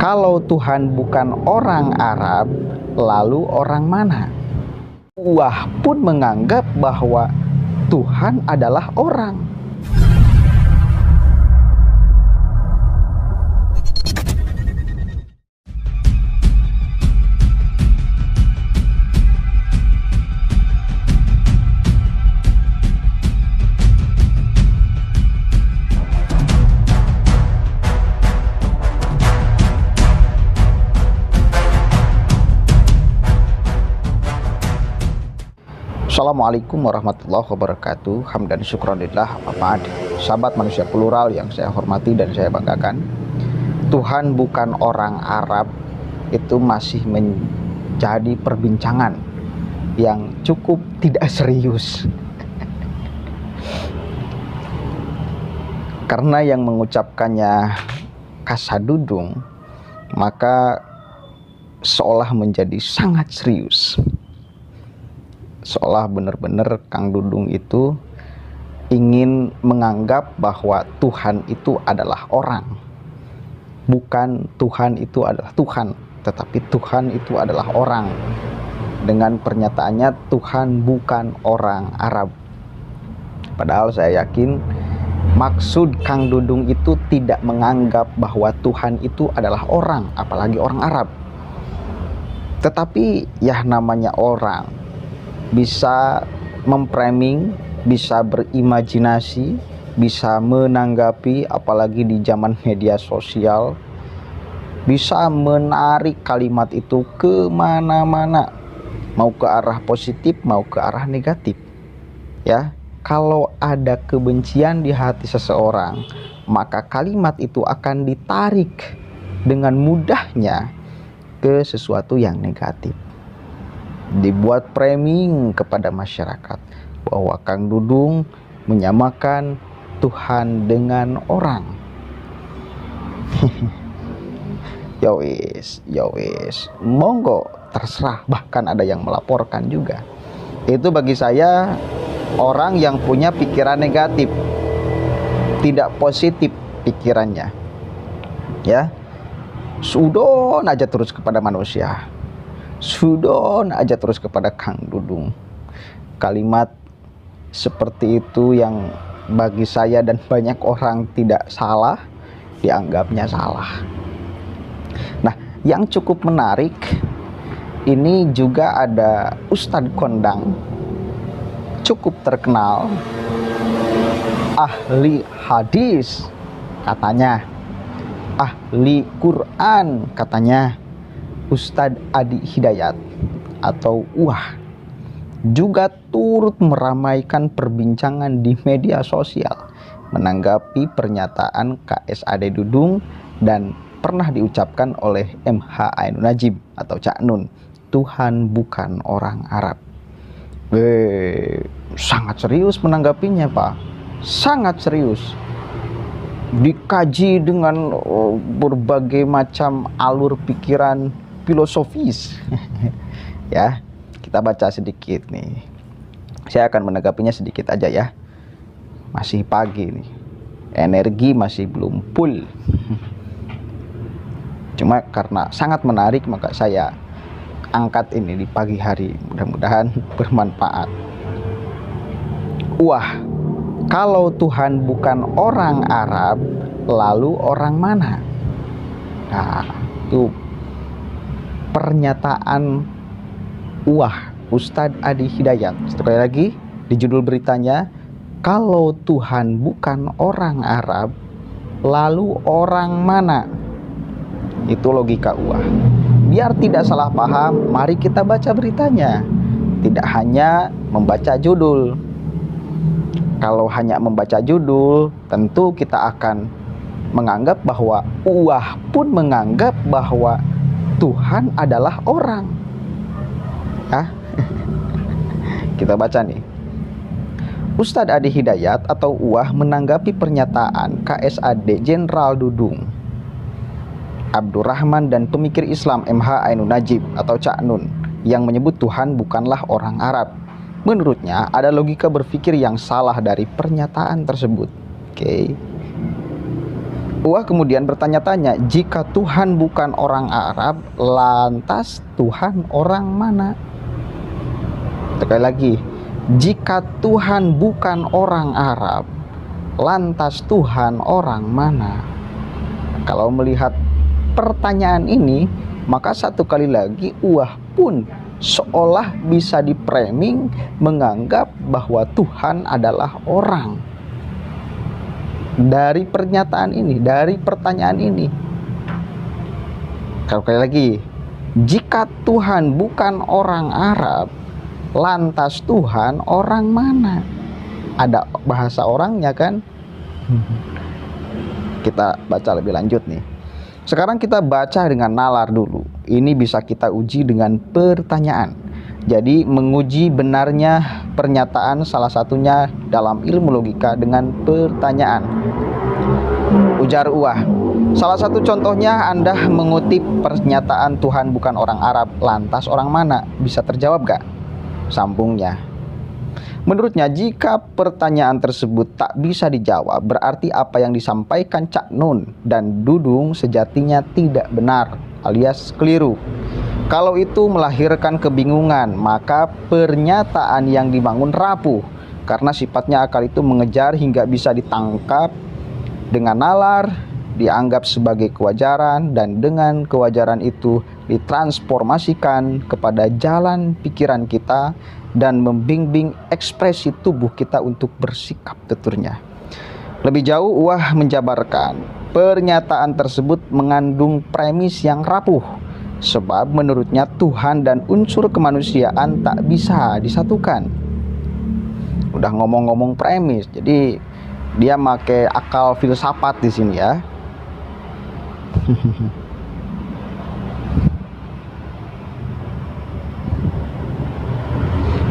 Kalau Tuhan bukan orang Arab, lalu orang mana? Wah pun menganggap bahwa Tuhan adalah orang. Assalamualaikum warahmatullahi wabarakatuh. Hamdan syukronillah, apa sahabat manusia plural yang saya hormati dan saya banggakan, Tuhan bukan orang Arab itu masih menjadi perbincangan yang cukup tidak serius. Karena yang mengucapkannya kasadudung, maka seolah menjadi sangat serius. Seolah benar-benar Kang Dudung itu ingin menganggap bahwa Tuhan itu adalah orang. Bukan Tuhan itu adalah Tuhan, tetapi Tuhan itu adalah orang. Dengan pernyataannya Tuhan bukan orang Arab. Padahal saya yakin maksud Kang Dudung itu tidak menganggap bahwa Tuhan itu adalah orang, apalagi orang Arab. Tetapi ya namanya orang, bisa memframing, bisa berimajinasi, bisa menanggapi, apalagi di zaman media sosial, bisa menarik kalimat itu kemana-mana, mau ke arah positif, mau ke arah negatif. Ya, kalau ada kebencian di hati seseorang, maka kalimat itu akan ditarik dengan mudahnya ke sesuatu yang negatif. Dibuat framing kepada masyarakat bahwa Kang Dudung menyamakan Tuhan dengan orang. Ya wis, monggo terserah, bahkan ada yang melaporkan juga. Itu bagi saya orang yang punya pikiran negatif, tidak positif pikirannya. Ya, sudon aja terus kepada manusia. Sudon aja terus kepada Kang Dudung. Kalimat seperti itu yang bagi saya dan banyak orang tidak salah, dianggapnya salah. Nah, yang cukup menarik, ini juga ada Ustadz Kondang, cukup terkenal, ahli hadis katanya, ahli Quran katanya, Ustadz Adi Hidayat atau Wah, juga turut meramaikan perbincangan di media sosial menanggapi pernyataan KSAD Dudung dan pernah diucapkan oleh MH Ainun Najib atau Cak Nun, Tuhan bukan orang Arab. Sangat serius menanggapinya, Pak. Sangat serius. Dikaji dengan berbagai macam alur pikiran filosofis. Ya, kita baca sedikit nih. Saya akan menanggapinya sedikit aja ya. Masih pagi nih, energi masih belum full. Cuma karena sangat menarik maka saya angkat ini di pagi hari. Mudah-mudahan bermanfaat. Wah, kalau Tuhan bukan orang Arab, lalu orang mana? Nah, itu pernyataan Wah Ustadz Adi Hidayat. Sekali lagi di judul beritanya, kalau Tuhan bukan orang Arab, lalu orang mana? Itu logika Wah. Biar tidak salah paham, mari kita baca beritanya. Tidak hanya membaca judul. Kalau hanya membaca judul, tentu kita akan menganggap bahwa Wah pun menganggap bahwa Tuhan adalah orang. Ya. Kita baca nih. Ustadz Adi Hidayat atau Wah menanggapi pernyataan KSAD Jenderal Dudung Abdurrahman dan pemikir Islam MH Ainun Najib atau Cak Nun yang menyebut Tuhan bukanlah orang Arab. Menurutnya ada logika berpikir yang salah dari pernyataan tersebut. Oke. Wah kemudian bertanya-tanya, jika Tuhan bukan orang Arab, lantas Tuhan orang mana? Sekali lagi, jika Tuhan bukan orang Arab, lantas Tuhan orang mana? Kalau melihat pertanyaan ini, maka satu kali lagi Uwah pun seolah bisa dipraming menganggap bahwa Tuhan adalah orang. Dari pernyataan ini, dari pertanyaan ini. Sekali lagi, jika Tuhan bukan orang Arab, lantas Tuhan orang mana? Ada bahasa orangnya kan? Kita baca lebih lanjut nih. Sekarang kita baca dengan nalar dulu. Ini bisa kita uji dengan pertanyaan. Jadi menguji benarnya pernyataan salah satunya dalam ilmu logika dengan pertanyaan. Ujar Uwah, salah satu contohnya Anda mengutip pernyataan Tuhan bukan orang Arab, lantas orang mana? Bisa terjawab gak? Sambungnya. Menurutnya, jika pertanyaan tersebut tak bisa dijawab, berarti apa yang disampaikan Cak Nun dan Dudung sejatinya tidak benar, alias keliru. Kalau itu melahirkan kebingungan, maka pernyataan yang dibangun rapuh, karena sifatnya akal itu mengejar hingga bisa ditangkap dengan nalar, dianggap sebagai kewajaran, dan dengan kewajaran itu ditransformasikan kepada jalan pikiran kita dan membimbing ekspresi tubuh kita untuk bersikap, tuturnya. Lebih jauh, Uwah menjabarkan pernyataan tersebut mengandung premis yang rapuh, sebab menurutnya Tuhan dan unsur kemanusiaan tak bisa disatukan. Udah ngomong-ngomong premis, jadi dia pakai akal filsafat di sini ya.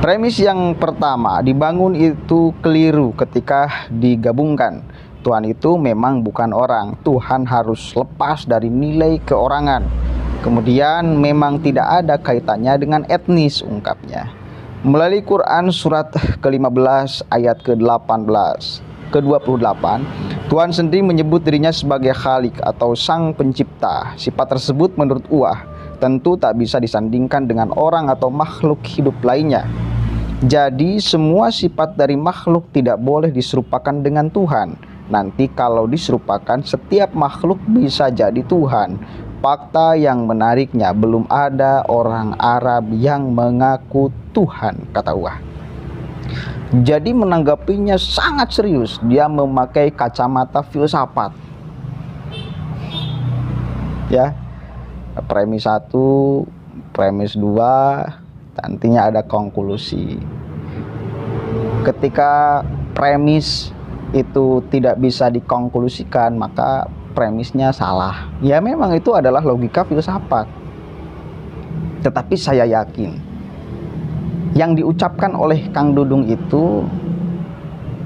Premis yang pertama dibangun itu keliru ketika digabungkan. Tuhan itu memang bukan orang. Tuhan harus lepas dari nilai keorangan. Kemudian memang tidak ada kaitannya dengan etnis, ungkapnya. Melalui Quran surat ke-15 ayat ke-18 ke-28, Tuhan sendiri menyebut dirinya sebagai Khalik atau Sang Pencipta. Sifat tersebut menurut Uwah tentu tak bisa disandingkan dengan orang atau makhluk hidup lainnya. Jadi semua sifat dari makhluk tidak boleh diserupakan dengan Tuhan. Nanti kalau diserupakan, setiap makhluk bisa jadi Tuhan. Fakta yang menariknya, belum ada orang Arab yang mengaku Tuhan, kata Uwah. Jadi menanggapinya sangat serius. Dia memakai kacamata filsafat. Ya, premis 1, premis 2, nantinya ada konklusi. Ketika premis itu tidak bisa dikonklusikan, maka premisnya salah. Ya memang itu adalah logika filsafat. Tetapi saya yakin yang diucapkan oleh Kang Dudung itu,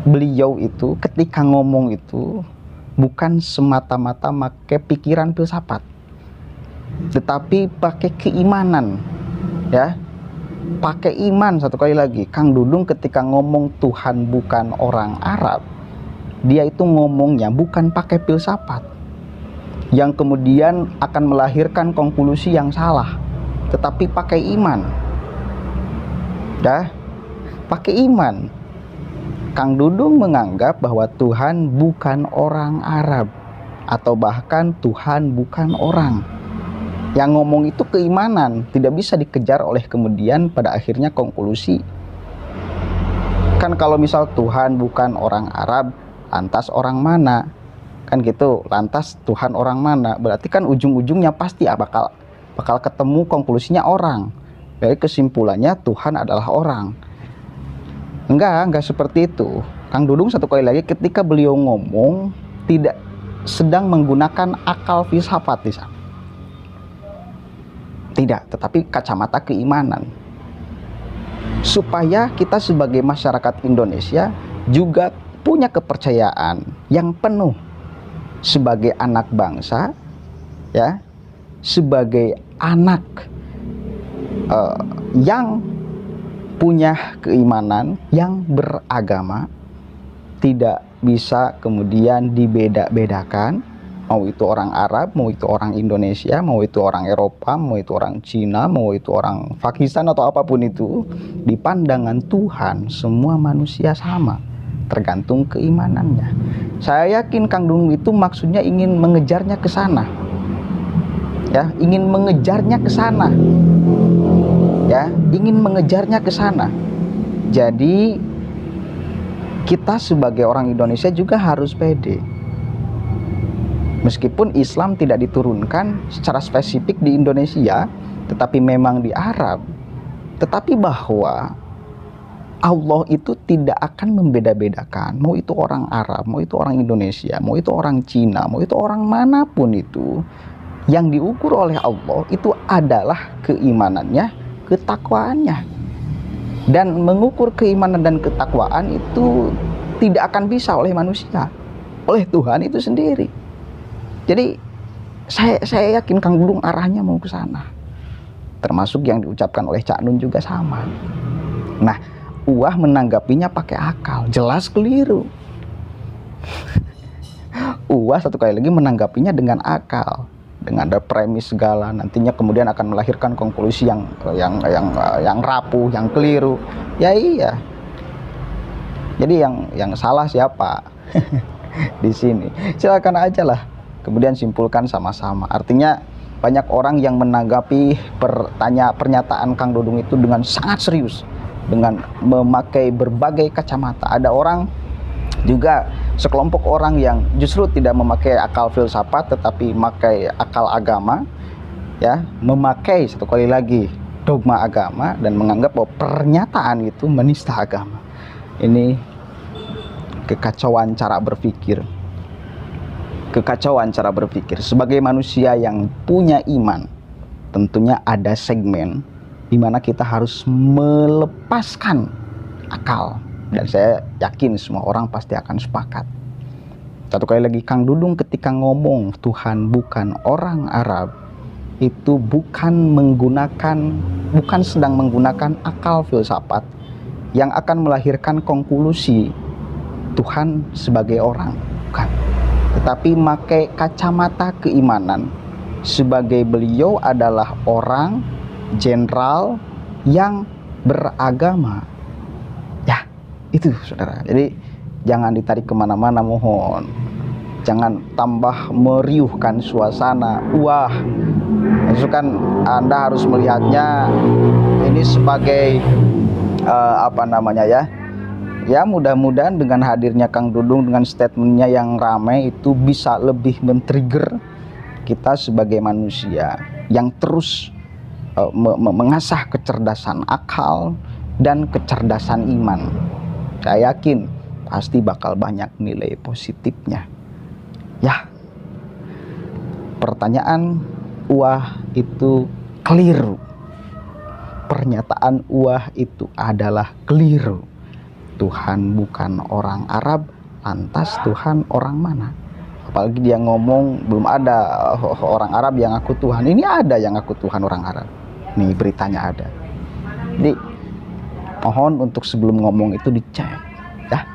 beliau itu ketika ngomong itu bukan semata-mata pakai pikiran filsafat, tetapi pakai keimanan, ya, pakai iman. Satu kali lagi, Kang Dudung ketika ngomong Tuhan bukan orang Arab, dia itu ngomongnya bukan pakai filsafat yang kemudian akan melahirkan konklusi yang salah, tetapi pakai iman. Dah, pakai iman. Kang Dudung menganggap bahwa Tuhan bukan orang Arab, atau bahkan Tuhan bukan orang. Yang ngomong itu keimanan, tidak bisa dikejar oleh kemudian pada akhirnya konklusi. Kan kalau misal Tuhan bukan orang Arab, lantas orang mana? Kan gitu, lantas Tuhan orang mana? Berarti kan ujung-ujungnya pasti bakal ketemu konklusinya orang. Jadi kesimpulannya Tuhan adalah orang. Enggak seperti itu. Kang Dudung satu kali lagi ketika beliau ngomong tidak sedang menggunakan akal filsafat di sana. Tidak, tetapi kacamata keimanan. Supaya kita sebagai masyarakat Indonesia juga punya kepercayaan yang penuh sebagai anak bangsa, ya, sebagai anak yang punya keimanan, yang beragama, tidak bisa kemudian dibeda-bedakan, Mau itu orang Arab, mau itu orang Indonesia, mau itu orang Eropa, mau itu orang Cina, mau itu orang Pakistan atau apapun itu, di pandangan Tuhan semua manusia sama, tergantung keimanannya. Saya yakin Kang Dung itu maksudnya ingin mengejarnya ke sana. Ya, ingin mengejarnya ke sana. Ya, ingin mengejarnya ke sana. Jadi kita sebagai orang Indonesia juga harus pede. Meskipun Islam tidak diturunkan secara spesifik di Indonesia, tetapi memang di Arab, tetapi bahwa Allah itu tidak akan membeda-bedakan, mau itu orang Arab, mau itu orang Indonesia, mau itu orang Cina, mau itu orang manapun itu, yang diukur oleh Allah itu adalah keimanannya, ketakwaannya. Dan mengukur keimanan dan ketakwaan itu tidak akan bisa oleh manusia, oleh Tuhan itu sendiri. Jadi saya yakin Kang Dudung arahnya mau ke sana. Termasuk yang diucapkan oleh Cak Nun juga sama. Nah, Uwah menanggapinya pakai akal, jelas keliru. Uwah satu kali lagi menanggapinya dengan akal, dengan ada premis segala, nantinya kemudian akan melahirkan konklusi yang rapuh, yang keliru. Ya iya. Jadi yang salah siapa? Di sini. Silakan aja lah. Kemudian simpulkan sama-sama. Artinya banyak orang yang menanggapi pernyataan Kang Dudung itu dengan sangat serius, dengan memakai berbagai kacamata. Ada orang juga, sekelompok orang yang justru tidak memakai akal filsafat tetapi memakai akal agama, ya, memakai satu kali lagi dogma agama dan menganggap bahwa pernyataan itu menista agama. Ini kekacauan cara berpikir. Kekacauan cara berpikir. Sebagai manusia yang punya iman, tentunya ada segmen di mana kita harus melepaskan akal. Dan saya yakin semua orang pasti akan sepakat. Satu kali lagi, Kang Dudung ketika ngomong Tuhan bukan orang Arab, itu bukan sedang menggunakan akal filsafat yang akan melahirkan konklusi Tuhan sebagai orang, bukan. Tetapi pakai kacamata keimanan sebagai beliau adalah orang jenderal yang beragama. Ya, itu saudara. Jadi jangan ditarik kemana-mana, mohon. Jangan tambah meriuhkan suasana. Wah, itu kan Anda harus melihatnya ini sebagai ya mudah-mudahan dengan hadirnya Kang Dudung dengan statementnya yang ramai itu bisa lebih men-trigger kita sebagai manusia yang terus mengasah kecerdasan akal dan kecerdasan iman. Saya yakin pasti bakal banyak nilai positifnya. Ya, pertanyaan Uwah itu keliru. Pernyataan Uwah itu adalah keliru. Tuhan bukan orang Arab, lantas Tuhan orang mana? Apalagi dia ngomong belum ada orang Arab yang ngaku Tuhan. Ini ada yang ngaku Tuhan orang Arab. Nih beritanya ada. Jadi mohon untuk sebelum ngomong itu dicek, ya.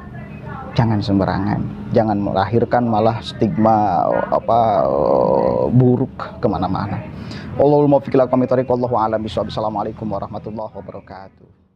Jangan sembarangan, jangan melahirkan malah stigma buruk kemana-mana. Allahul muwaffiq ila aqwamit thoriq, wallahu a'lam bishawab. Assalamualaikum warahmatullahi wabarakatuh.